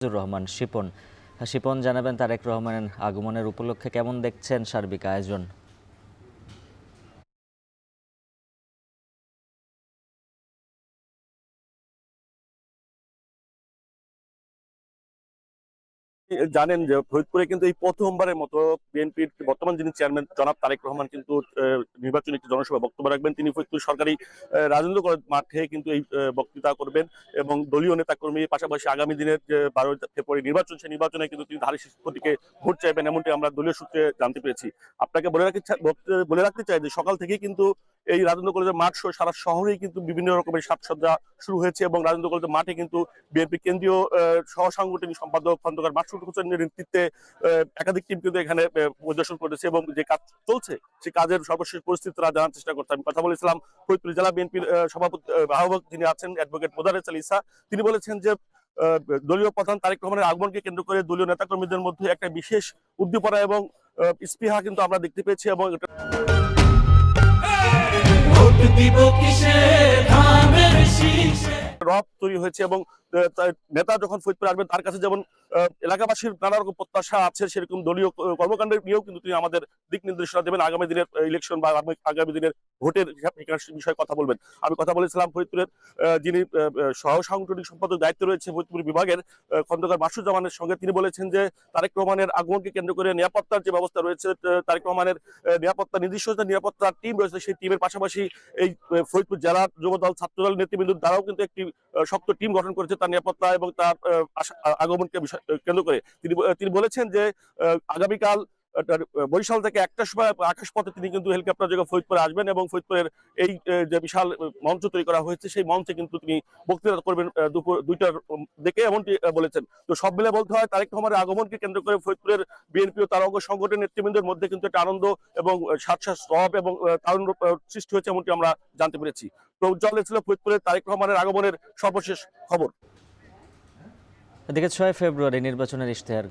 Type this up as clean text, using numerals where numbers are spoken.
রহমান শিপন। শিপন জানাবেন তারেক রহমানের আগমনের উপলক্ষে কেমন দেখছেন সার্বিক আয়োজন? জানেন যে ফরিদপুরে কিন্তু এই প্রথমবারের মতো বিএনপির বর্তমান যিনি চেয়ারম্যান জনাব তারেক রহমান কিন্তু নির্বাচনী একটি জনসভা বক্তব্য রাখবেন। তিনি ফরিদপুর সরকারি রাজেন্দ্র কলেজ মাঠে কিন্তু এই বক্তৃতা করবেন এবং দলীয় নেতাকর্মী পাশাপাশি আগামী দিনের যে 12 ফেব্রুয়ারি নির্বাচন, সেই নির্বাচনে কিন্তু তিনি ধানের শীষ প্রতীকে ভোট চাইবেন, এমনটি আমরা দলীয় সূত্রে জানতে পেরেছি। আপনাকে বলে রাখতে চাই যে সকাল থেকেই কিন্তু এই রাজেন্দ্র কলেজের মাঠ সহ সারা শহরেই কিন্তু বিভিন্ন রকমের সাজসজ্জা শুরু হয়েছে এবং রাজেন্দ্র কলেজের মাঠে কিন্তু বিএনপি কেন্দ্রীয় সহ সাংগঠনিক সম্পাদক খন্দকার মাসুদ হোসেনের নেতৃত্বে একাধিক টিম কিন্তু এখানে পরিদর্শন করেছে এবং যে কাজ চলছে সেই কাজের সর্বশেষ পরিস্থিতি তারা জানার চেষ্টা করছে। আমি কথা বলেছিলাম ফরিদপুর জেলা বিএনপির সভাপতি আহ্বায়ক যিনি আছেন অ্যাডভোকেট মোদারেস আলী ইসা। তিনি বলেছেন যে দলীয় প্রধান তারেক রহমানের আগমনকে কেন্দ্র করে দলীয় নেতাকর্মীদের মধ্যে একটা বিশেষ উদ্দীপনা এবং স্পৃহা কিন্তু আমরা দেখতে পেয়েছি এবং রব তৈরি হয়েছে এবং নেতা যখন ফরিদপুরে আসবেন তার কাছে যেমন এলাকাবাসীর নানা রকম প্রত্যাশা আছে, সেরকম দলীয় কর্মকাণ্ডের নিয়েও কিন্তু তিনি আমাদের দিক নির্দেশনা দেবেন। আগামী দিনের ইলেকশন বা আগামী দিনের ভোটের বিষয়ে কথা বলবেন। আমি কথা বলেছিলাম ফরিদপুরের যিনি সহ সাংগঠনিক সম্পাদক দায়িত্ব রয়েছে ফরিদপুর বিভাগের খন্দকার মাসুদ জামানের সঙ্গে। তিনি বলেছেন যে তারেক রহমানের আগমনকে কেন্দ্র করে নিরাপত্তার যে ব্যবস্থা রয়েছে, তারেক রহমানের নিরাপত্তা নিজস্ব নিরাপত্তার টিম রয়েছে, সেই টিমের পাশাপাশি এই ফরিদপুর জেলার যুবদল ছাত্রদল নেতৃবৃন্দ দ্বারাও কিন্তু একটি শক্ত টিম গঠন করেছে তার নিরাপত্তা এবং তার আগমনকে কেন্দ্র করে। তিনি বলেছেন যে আগামীকাল বরিশাল থেকে একটার সময় আকাশপথে তিনি কিন্তু হেলিকপ্টার যোগে ফরিদপুরে আসবেন এবং ফরিদপুরের এই যে বিশাল মঞ্চ তৈরি করা হয়েছে সেই মঞ্চে কিন্তু তিনি বক্তৃতা করবেন দুপুর 2টার দিকে, এমনটি বলেছেন। তো সব মিলে বলতে হয় তারেক রহমানের আগমনকে কেন্দ্র করে ফরিদপুরের বিএনপি ও তার অঙ্গ সংগঠনের নেতৃবৃন্দের মধ্যে কিন্তু একটা আনন্দ এবং স্বাচ্ছ্বাস রব এবং তারুণ্য সৃষ্টি হয়েছে, এমনটি আমরা জানতে পেরেছি। তো উজ্জ্বল ছিল ফরিদপুরের তারেক রহমানের আগমনের সর্বশেষ খবর। এদিকে 6 ফেব্রুয়ারি নির্বাচনের ইশতেহার